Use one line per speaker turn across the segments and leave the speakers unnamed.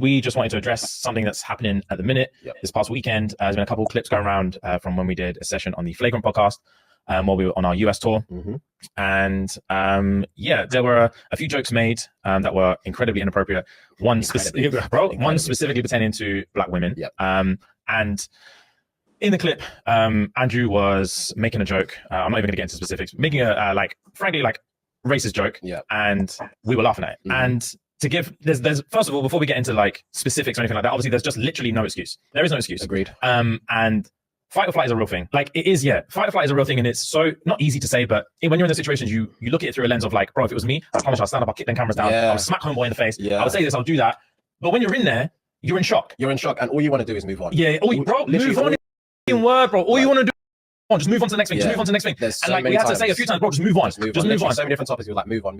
we just wanted to address something that's happening at the minute. This past weekend, there's been a couple of clips going around from when we did a session on the Flagrant podcast while we were on our US tour. And yeah, there were a few jokes made that were incredibly inappropriate. One specifically pertaining to Black women. And in the clip, Andrew was making a joke. I'm not even going to get into specifics, making a frankly racist joke. And we were laughing at it. And to give, there's first of all, before we get into like specifics or anything like that, obviously there's just literally no excuse. There is no excuse.
Agreed.
And fight or flight is a real thing. Like it is, yeah. Fight or flight is a real thing, and it's so not easy to say, but when you're in those situations, you look at it through a lens of like, bro, if it was me, I promise I'll stand up, I'll kick them cameras down, I'll smack homeboy in the face, I would say this, I'll do that. But when you're in there, you're in shock.
You're in shock, and all you want to do is move on.
Yeah, bro, move on. In word, bro. All you want to do. Just move on to the next thing. Just move on to the next thing.
There's
and like we had to say a few times, bro, just move on. Just move on.
So many different topics. We were like, move on.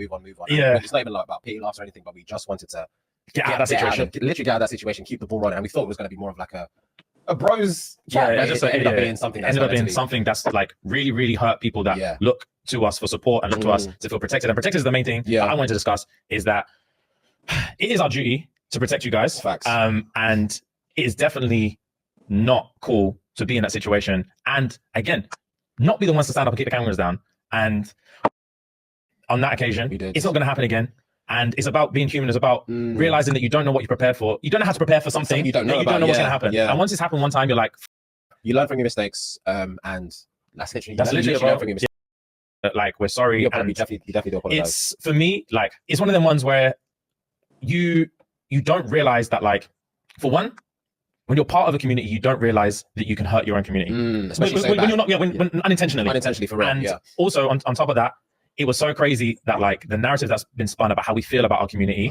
Yeah.
It's not even like about pity laughs or anything, but we just wanted to
get out of that situation.
Literally get out of that situation, keep the ball rolling. And we thought it was going to be more of like a bros chat.
Yeah,
it ended up being something.
Ended up being something that's like really, really hurt people that look to us for support and look to us to feel protected. And protected is the main thing that I wanted to discuss, is that it is our duty to protect you guys.
Facts.
And it is definitely not cool to be in that situation. And again, not be the ones to stand up and kick the cameras down. And on that occasion, it's not going to happen again. And it's about being human. It's about realizing that you don't know what you're prepared for. You don't know how to prepare for something. You don't know what's going to happen. And once it's happened one time, you're like,
you learn from your mistakes. And that's literally learn from your mistakes.
Like, we're sorry.
You definitely do apologize.
It's, for me, like, it's one of them ones where you don't realize that, like, for one, when you're part of a community, you don't realize that you can hurt your own community. When you're not, when unintentionally.
Unintentionally, for real.
And also, on top of that, it was so crazy that like the narrative that's been spun about how we feel about our community,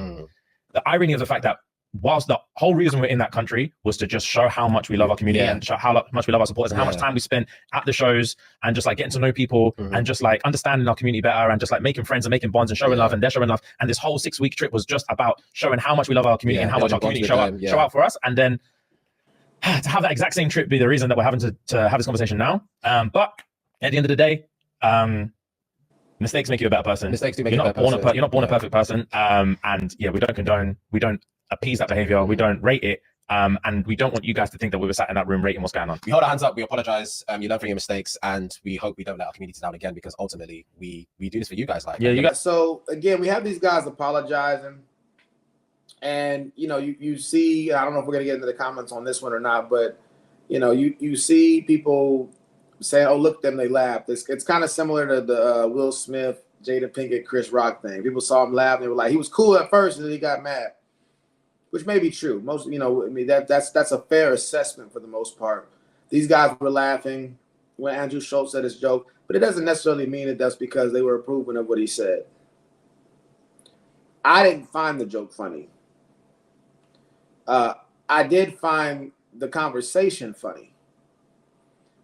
the irony of the fact that whilst the whole reason we're in that country was to just show how much we love our community and show how much we love our supporters and how much time we spent at the shows and just like getting to know people and just like understanding our community better and just like making friends and making bonds and showing love, and they're showing love. And this whole 6-week trip was just about showing how much we love our community and how much our community show out for us. And then to have that exact same trip be the reason that we're having to have this conversation now. But at the end of the day, mistakes make you a better person.
Mistakes do make you a better person.
You're not born a perfect person. And yeah, we don't condone, we don't appease that behavior, we don't rate it. And we don't want you guys to think that we were sat in that room rating what's going on.
We hold our hands up, we apologize, you learn from your mistakes, and we hope we don't let our community down again, because ultimately we do this for you guys. Like,
you guys.
So again, we have these guys apologizing. And, you know, you see, I don't know if we're going to get into the comments on this one or not, but, you know, you see people saying, oh, look, them, they laughed. It's kind of similar to the Will Smith, Jada Pinkett, Chris Rock thing. People saw him laugh. They were like, he was cool at first, and then he got mad, which may be true. Most, you know, I mean, that's a fair assessment for the most part. These guys were laughing when Andrew Schultz said his joke, but it doesn't necessarily mean that that's because they were approving of what he said. I didn't find the joke funny. I did find the conversation funny,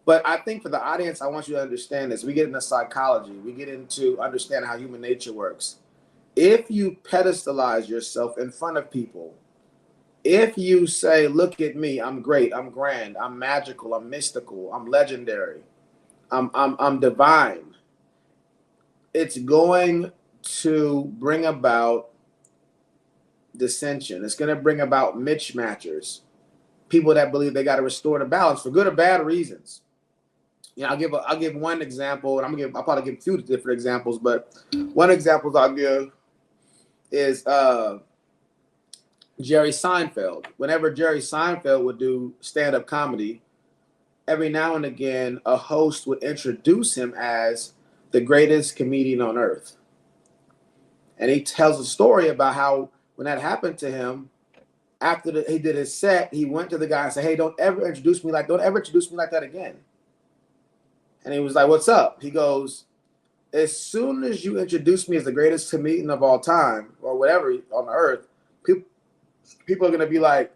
but I think for the audience, I want you to understand this. We get into psychology. We get into understanding how human nature works. If you pedestalize yourself in front of people, if you say, look at me, I'm great, I'm grand, I'm magical, I'm mystical, I'm legendary, I'm divine, it's going to bring about dissension. It's going to bring about mismatchers, people that believe they got to restore the balance for good or bad reasons. You know, I'll give one example, and I'll probably give a few different examples, but one example I'll give is Jerry Seinfeld. Whenever Jerry Seinfeld would do stand-up comedy, every now and again a host would introduce him as the greatest comedian on earth, and he tells a story about how when that happened to him, after he did his set, he went to the guy and said, hey, don't ever introduce me like that again. And he was like, what's up? He goes, as soon as you introduce me as the greatest comedian of all time, or whatever on earth, people are going to be like,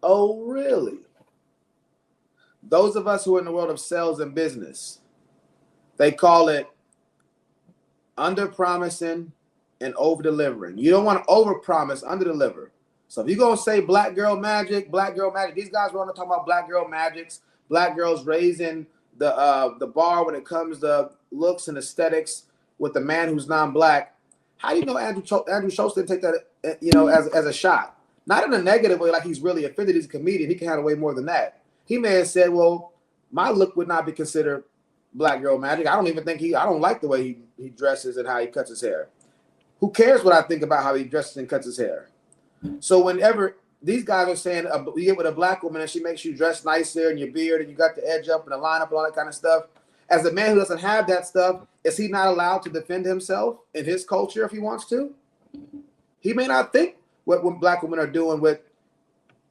oh, really? Those of us who are in the world of sales and business, they call it under-promising and over-delivering. You don't want to over-promise, under-deliver. So if you're going to say black girl magic, these guys want to talk about black girl magics, black girls raising the bar when it comes to looks and aesthetics with the man who's non-black. How do you know Andrew Schultz didn't take that, you know, as a shot? not in a negative way, like he's really offended. He's a comedian. He can handle way more than that. He may have said, well, my look would not be considered black girl magic. I don't like the way he dresses and how he cuts his hair. Who cares what I think about how he dresses and cuts his hair? So whenever these guys are saying you get with a black woman and she makes you dress nicer and your beard and you got the edge up and the line up and all that kind of stuff, as a man who doesn't have that stuff, is he not allowed to defend himself in his culture if he wants to? He may not think what black women are doing with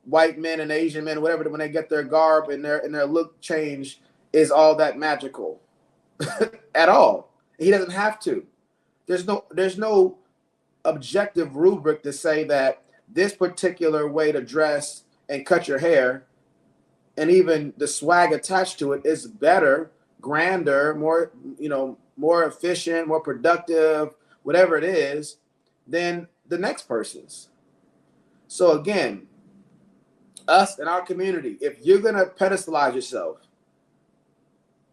white men and Asian men, whatever, when they get their garb and their look change is all that magical at all. He doesn't have to. There's no objective rubric to say that this particular way to dress and cut your hair and even the swag attached to it is better, grander, more efficient, more productive, whatever it is, than the next person's. So again, us in our community, if you're going to pedestalize yourself,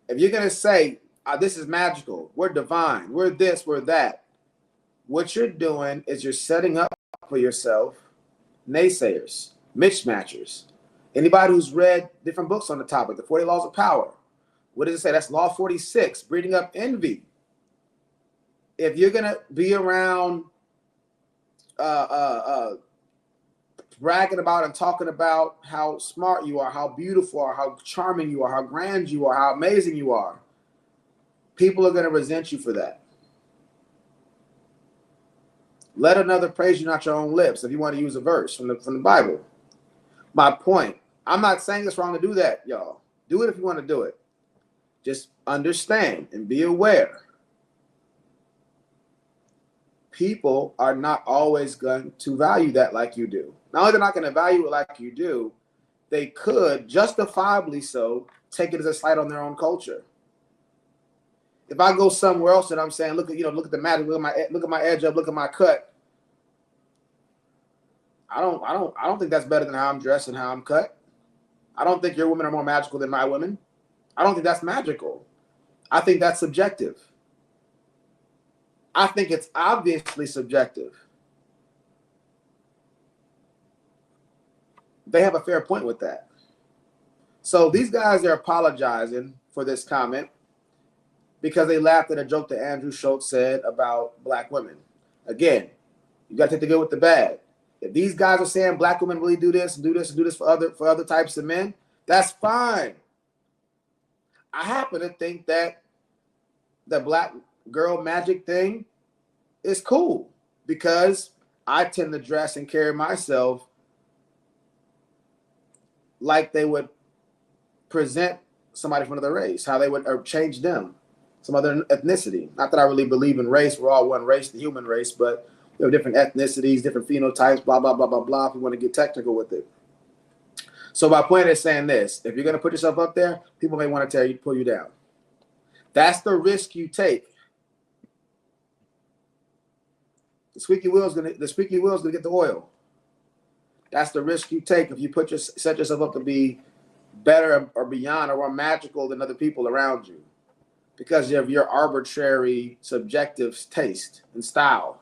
if you're going to say, this is magical, we're divine, we're this, we're that, what you're doing is you're setting up for yourself naysayers, mismatchers. Anybody who's read different books on the topic, the 40 Laws of Power, what does it say? That's Law 46, breeding up envy. If you're going to be around bragging about and talking about how smart you are, how beautiful you are, how charming you are, how grand you are, how amazing you are, people are going to resent you for that. Let another praise you, not your own lips, if you want to use a verse from the Bible. My point, I'm not saying it's wrong to do that, y'all. Do it if you want to do it. Just understand and be aware. People are not always going to value that like you do. Not only they're not going to value it like you do, they could, justifiably so, take it as a slight on their own culture. If I go somewhere else and I'm saying, look at the magic, look at my edge up, look at my cut. I don't think that's better than how I'm dressed and how I'm cut. I don't think your women are more magical than my women. I don't think that's magical. I think that's subjective. I think it's obviously subjective. They have a fair point with that. So these guys are apologizing for this comment because they laughed at a joke that Andrew Schultz said about black women. Again, you got to take the good with the bad. If these guys are saying black women really do this and do this and do this for other types of men, that's fine. I happen to think that the black girl magic thing is cool because I tend to dress and carry myself like they would present somebody from another race, how they would change them, some other ethnicity. Not that I really believe in race. We're all one race, the human race, but we have different ethnicities, different phenotypes, blah, blah, blah, blah, blah, if we want to get technical with it. So my point is saying this: if you're going to put yourself up there, people may want to pull you down. That's the risk you take. The squeaky wheel is going to get the oil. That's the risk you take if you set yourself up to be better or beyond or more magical than other people around you, because of your arbitrary, subjective taste and style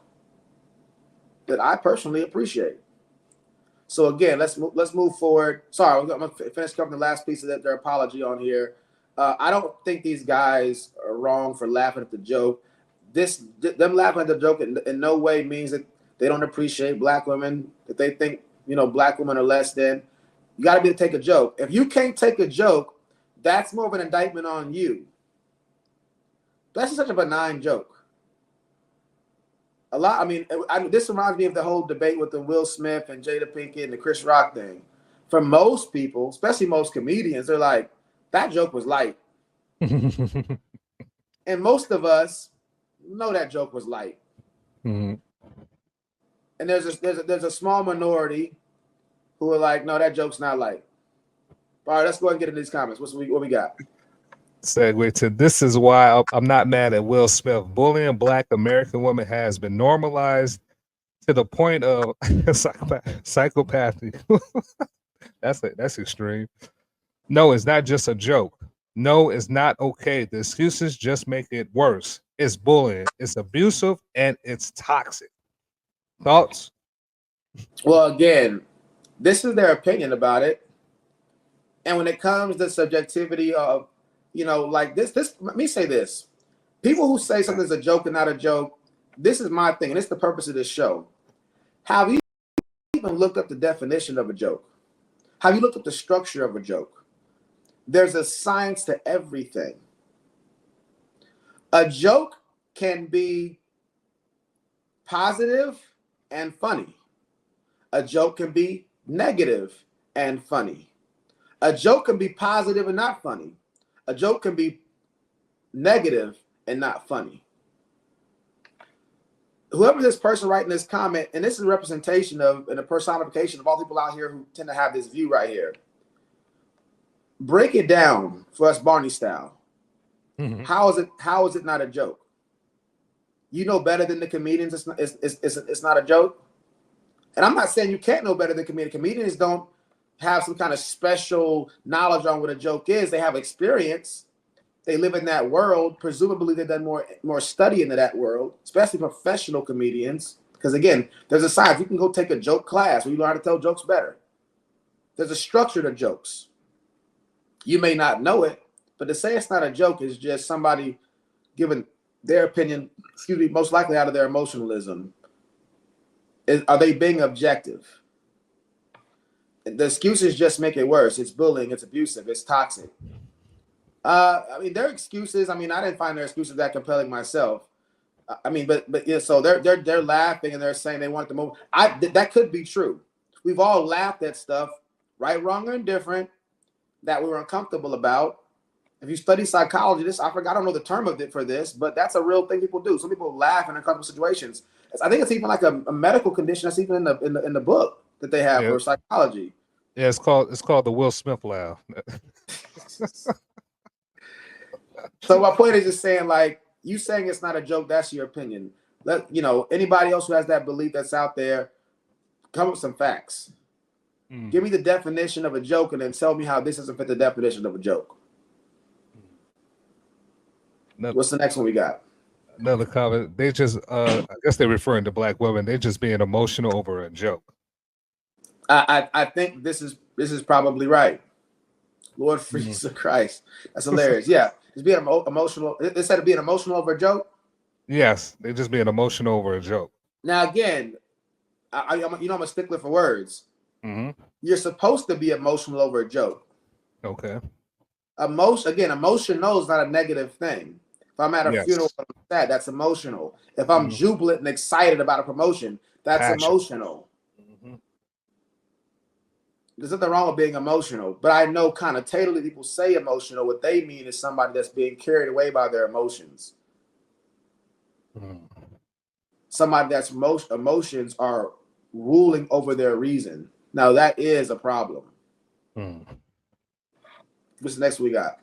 that I personally appreciate. So again, let's move forward. Sorry, I'm going to finish covering the last piece of their apology on here. I don't think these guys are wrong for laughing at the joke. Them laughing at the joke in no way means that they don't appreciate black women, that they think black women are less than. You got to be able to take a joke. If you can't take a joke, that's more of an indictment on you. That's such a benign joke. This reminds me of the whole debate with the Will Smith and Jada Pinkett and the Chris Rock thing. For most people, especially most comedians, they're like, that joke was light. And most of us know that joke was light.
Mm-hmm.
And there's a small minority who are like, no, that joke's not light. All right, let's go ahead and get into these comments. What we got?
Segue to this is why I'm not mad at Will Smith. Bullying black American women has been normalized to the point of psychopathy. That's extreme. No, it's not just a joke. No, it's not okay. The excuses just make it worse. It's bullying. It's abusive and it's toxic. Thoughts?
Well, again, This is their opinion about it. And when it comes to subjectivity of, like this, let me say this. People who say something's a joke and not a joke, this is my thing, and it's the purpose of this show. Have you even looked up the definition of a joke? Have you looked up the structure of a joke? There's a science to everything. A joke can be positive and funny. A joke can be negative and funny. A joke can be positive and not funny. A joke can be negative and not funny. Whoever this person writing this comment, and this is a representation of and a personification of all people out here who tend to have this view right here. Break it down for us Barney style. Mm-hmm. How is it not a joke? You know better than the comedians. It's not a joke. And I'm not saying you can't know better than comedians. Comedians don't have some kind of special knowledge on what a joke is. They have experience. They live in that world. Presumably they've done more study into that world, especially professional comedians. Because again, there's a science. You can go take a joke class where you learn how to tell jokes better. There's a structure to jokes. You may not know it, but to say it's not a joke is just somebody giving their opinion, most likely out of their emotionalism. Are they being objective? The excuses just make it worse. It's bullying. It's abusive. It's toxic. Their excuses. I didn't find their excuses that compelling myself. But yeah. So they're laughing and they're saying they want to move. That could be true. We've all laughed at stuff, right, wrong, or indifferent, that we were uncomfortable about. If you study psychology, I don't know the term of it for this, but that's a real thing people do. Some people laugh in uncomfortable situations. I think it's even like a medical condition that's even in the book that they have for psychology.
Yeah, it's called the Will Smith laugh.
So my point is just saying, like, you saying it's not a joke, that's your opinion. Anybody else who has that belief that's out there, come up with some facts. Give me the definition of a joke and then tell me how this doesn't fit the definition of a joke. What's the next one we got?
Another comment. They just, I guess they're referring to black women. They're just being emotional over a joke.
I think this is probably right. Lord Jesus Christ, that's hilarious. Yeah, just being emotional. They said being emotional over a joke.
Yes, they're just being emotional over a joke.
Now again, I'm a stickler for words.
Mm-hmm.
You're supposed to be emotional over a joke.
Okay.
Emotional is not a negative thing. If I'm at a funeral, that's emotional. If I'm jubilant and excited about a promotion, that's emotional. Mm-hmm. There's nothing wrong with being emotional, but I know connotatively people say emotional. What they mean is somebody that's being carried away by their emotions. Somebody that's emotions are ruling over their reason. Now that is a problem. What's the next we got?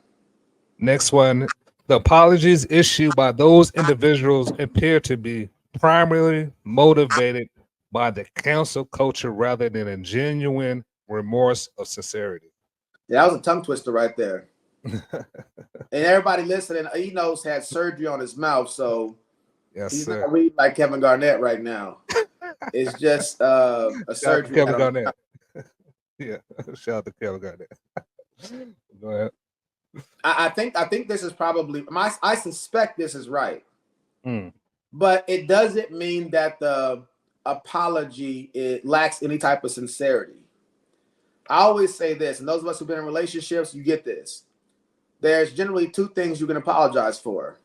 Next one. The apologies issued by those individuals appear to be primarily motivated by the cancel culture rather than a genuine remorse of sincerity.
Yeah, that was a tongue twister right there. And everybody listening, Enos had surgery on his mouth, so he's not reading like Kevin Garnett right now. It's just a surgery.
Kevin Garnett. Yeah, shout out to Kevin Garnett. Go ahead.
I think this is probably I suspect this is right. But it doesn't mean that the apology lacks any type of sincerity. I always say this, and those of us who've been in relationships, you get this. There's generally two things you can apologize for.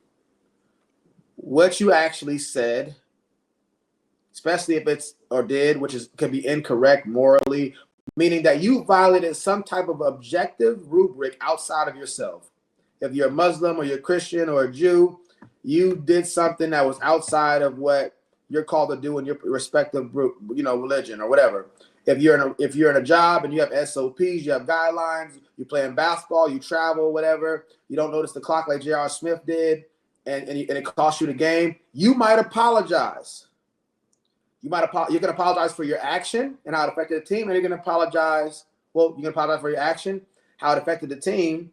What you actually said, especially if it's or did, which can be incorrect morally, meaning that you violated some type of objective rubric outside of yourself. If you're a Muslim or you're a Christian or a Jew, you did something that was outside of what you're called to do in your respective group, religion or whatever. If you're in a job and you have SOPs, you have guidelines, you're playing basketball, you travel, whatever, you don't notice the clock like J.R. Smith did, and it costs you the game, you might apologize. You're going to apologize for your action and how it affected the team, and you're going to apologize. Well, you're going to apologize for your action, how it affected the team,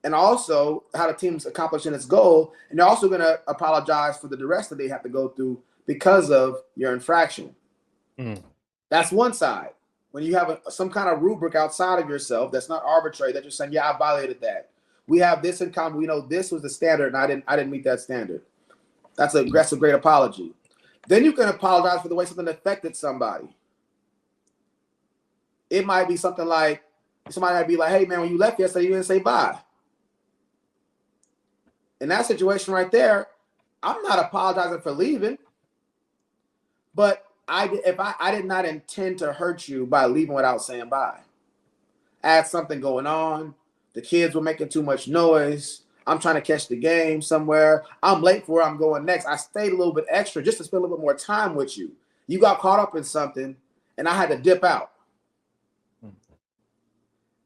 and also how the team's accomplishing its goal. And you're also going to apologize for the duress that they have to go through because of your infraction. That's one side. when you have some kind of rubric outside of yourself that's not arbitrary, that you're saying, yeah, I violated that. We have this in common. We know this was the standard, and I didn't meet that standard. That's a great apology. Then you can apologize for the way something affected somebody. It might be something like, somebody might be like, hey, man, when you left yesterday, you didn't say bye. In that situation right there, I'm not apologizing for leaving, but I did not intend to hurt you by leaving without saying bye. I had something going on. The kids were making too much noise. I'm trying to catch the game somewhere. I'm late for where I'm going next. I stayed a little bit extra just to spend a little bit more time with you. You got caught up in something, and I had to dip out.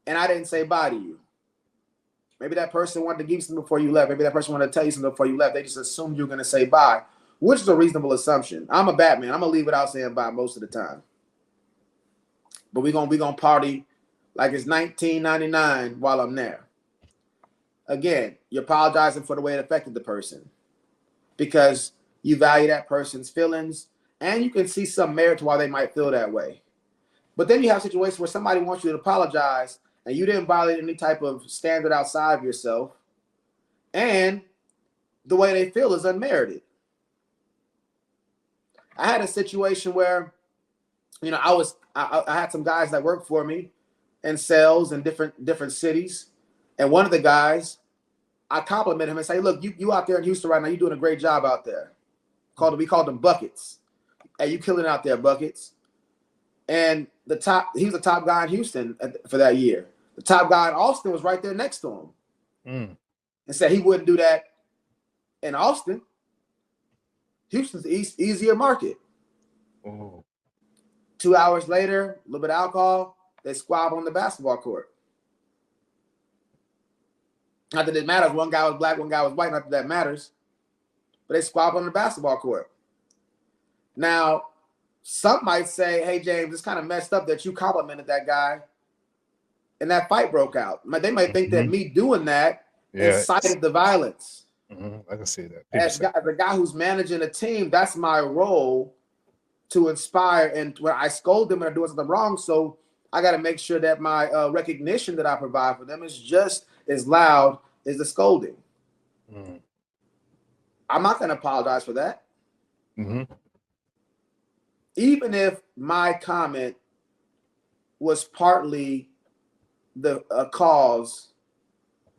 And I didn't say bye to you. Maybe that person wanted to give you something before you left. Maybe that person wanted to tell you something before you left. They just assumed you were going to say bye, which is a reasonable assumption. I'm a Batman. I'm going to leave without saying bye most of the time. But we're gonna party like it's 1999 while I'm there. Again, you're apologizing for the way it affected the person because you value that person's feelings and you can see some merit to why they might feel that way. But then you have situations where somebody wants you to apologize and you didn't violate any type of standard outside of yourself, and the way they feel is unmerited. I had a situation where, you know, I had some guys that worked for me in sales in different cities, and one of the guys, I complimented him and say, "Look, you out there in Houston right now, you're doing a great job out there." We called them Buckets. Hey, you killing it out there, Buckets. And he was the top guy in Houston for that year. The top guy in Austin was right there next to him, and said he wouldn't do that in Austin. Houston's the easier market.
Oh.
2 hours later, a little bit of alcohol, they squabble on the basketball court. Not that it matters. One guy was black, one guy was white. Not that that matters. But they squabble on the basketball court. Now, some might say, hey, James, it's kind of messed up that you complimented that guy and that fight broke out. They might think that me doing that incited the violence.
I can see that.
As the guy who's managing a team, that's my role to inspire. And when I scold them and they're doing something wrong, so I got to make sure that my recognition that I provide for them is just as loud as the scolding. I'm not going to apologize for that. Even if my comment was partly the cause,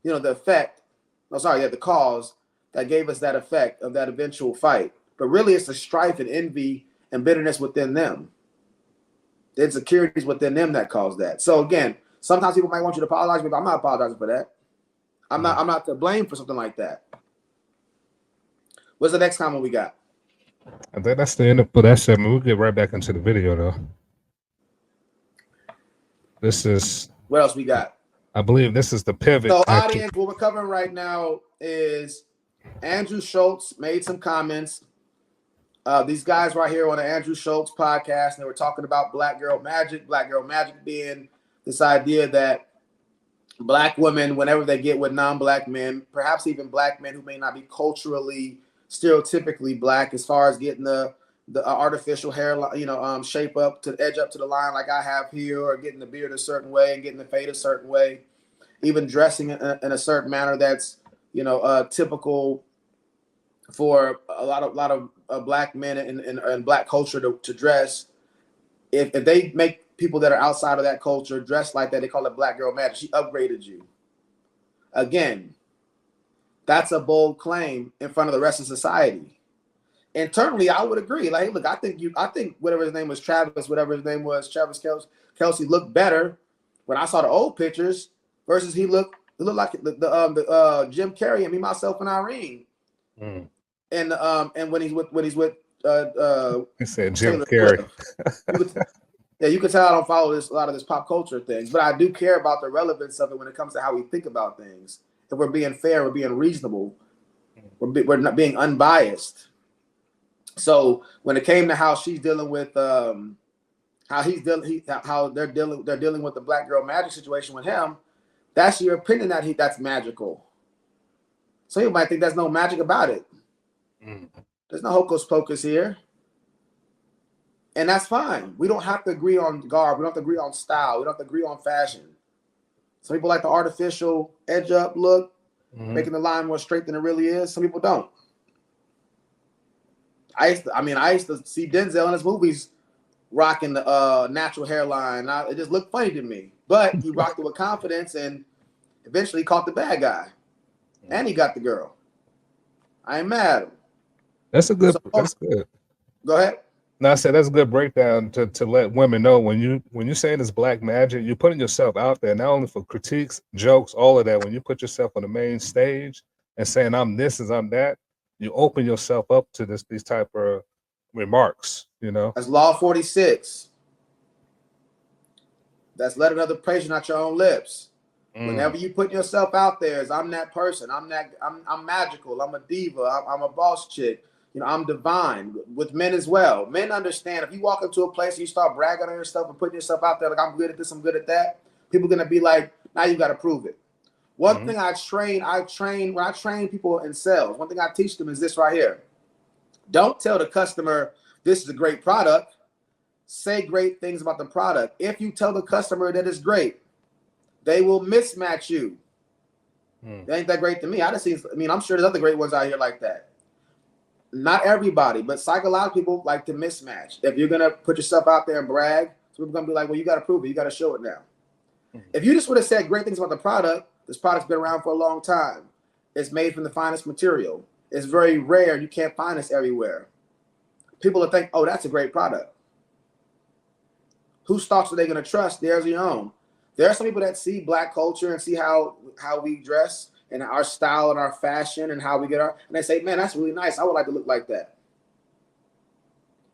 you know, the effect. The cause that gave us that effect of that eventual fight. But really, it's the strife and envy and bitterness within them. The insecurities within them that caused that. So again, sometimes people might want you to apologize, but I'm not apologizing for that. I'm not to blame for something like that. What's the next comment we got?
I think that's the end of that segment. We'll get right back into the video, though. This is...
What else we got?
I believe this is the pivot.
So, audience, what we're covering right now is Andrew Schultz made some comments. These guys right here on the Andrew Schultz podcast, and they were talking about Black Girl Magic. Black Girl Magic being this idea that Black women, whenever they get with non-Black men, perhaps even Black men who may not be culturally, stereotypically Black, as far as getting the artificial hair, shape up to edge up to the line like I have here, or getting the beard a certain way and getting the fade a certain way, even dressing in a certain manner that's typical for a lot of Black men and Black culture to dress. If they make people that are outside of that culture dress like that, they call it Black Girl Magic. She upgraded you. Again, that's a bold claim in front of the rest of society. Internally, I would agree. Like, look, I think whatever his name was, Travis Kelsey looked better when I saw the old pictures versus he looked like the Jim Carrey and Me, Myself, and Irene. And when he's with
he said Jim Carrey.
You can tell I don't follow a lot of this pop culture things, but I do care about the relevance of it when it comes to how we think about things. If we're being fair, we're being reasonable, we're not being unbiased. So when it came to how she's dealing with how they're dealing with the Black Girl Magic situation with him, that's your opinion that's magical. So you might think there's no magic about it. There's no hocus pocus here. And that's fine. We don't have to agree on garb. We don't have to agree on style. We don't have to agree on fashion. Some people like the artificial edge up look, making the line more straight than it really is. Some people don't. I used to see Denzel in his movies rocking the natural hairline. It just looked funny to me. But he rocked it with confidence and eventually caught the bad guy. And he got the girl. I ain't mad at him.
That's good.
Go ahead.
No, I said that's a good breakdown to let women know when you're saying it's black magic, you're putting yourself out there, not only for critiques, jokes, all of that. When you put yourself on the main stage and saying I'm this and I'm that, you open yourself up to these type of remarks, you know.
That's Law 46. That's let another praise you, not your own lips. Whenever you put yourself out there as I'm that person, I'm magical, I'm a diva, I'm a boss chick. You know, I'm divine with men as well. Men understand if you walk into a place and you start bragging on yourself and putting yourself out there like I'm good at this, I'm good at that, people are gonna be like, now you gotta prove it. One thing when I train people in sales, one thing I teach them is this right here. Don't tell the customer this is a great product. Say great things about the product. If you tell the customer that it's great, they will mismatch you. That ain't that great to me. I'm sure there's other great ones out here like that. Not everybody, but psychologically people like to mismatch. If you're gonna put yourself out there and brag, so people are gonna be like, well, you gotta prove it, you gotta show it now. If you just would have said great things about the product, this product's been around for a long time. It's made from the finest material. It's very rare. You can't find this everywhere. People will think, oh, that's a great product. Whose stocks are they gonna trust? Theirs or your own. There are some people that see black culture and see how we dress and our style and our fashion and how we get and they say, man, that's really nice. I would like to look like that.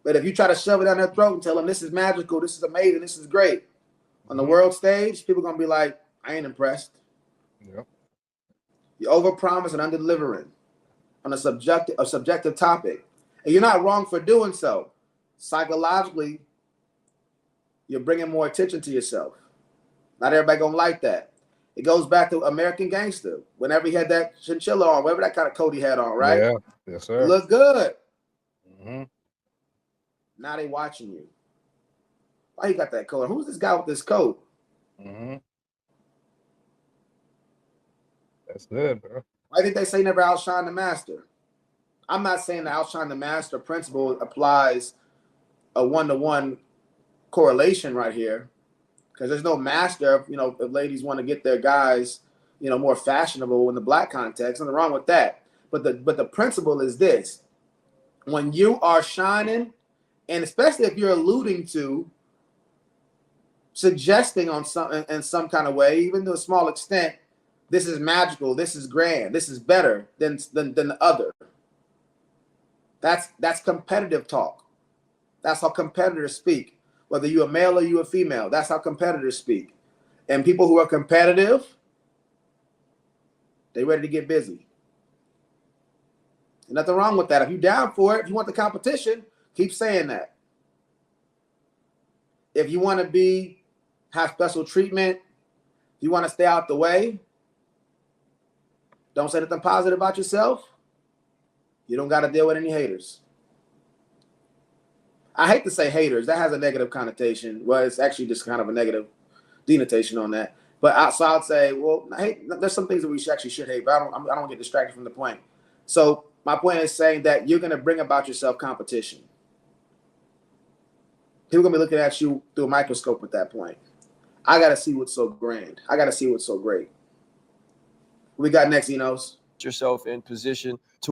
But if you try to shove it down their throat and tell them this is magical, this is amazing, this is great, on the world stage, people are gonna be like, I ain't impressed.
Yep.
You overpromise and under-delivering on a subjective topic. And you're not wrong for doing so. Psychologically, you're bringing more attention to yourself. Not everybody gonna like that. It goes back to American Gangster. Whenever he had that chinchilla on, whatever that kind of coat he had on, right?
Yeah, yes, sir.
It looked good. Now they watching you. Why you got that coat? Who's this guy with this coat?
That's good, bro.
I think they say never outshine the master. I'm not saying the outshine the master principle applies a one-to-one correlation right here. Because there's no master, if ladies want to get their guys, more fashionable in the black context, nothing wrong with that. But the principle is this: when you are shining, and especially if you're alluding to, suggesting on something in some kind of way, even to a small extent, this is magical, this is grand, this is better than the other. That's competitive talk. That's how competitors speak. Whether you're a male or you're a female, that's how competitors speak. And people who are competitive, they're ready to get busy. And nothing wrong with that. If you're down for it, if you want the competition, keep saying that. If you want to have special treatment, if you want to stay out the way, don't say anything positive about yourself. You don't got to deal with any haters. I hate to say haters. That has a negative connotation. Well, it's actually just kind of a negative denotation on that. But so I'd say, well, there's some things that we should hate, but I don't get distracted from the point. So my point is saying that you're going to bring about yourself competition. People are going to be looking at you through a microscope at that point. I got to see what's so grand. I got to see what's so great. What we got next, Enos?
Yourself in position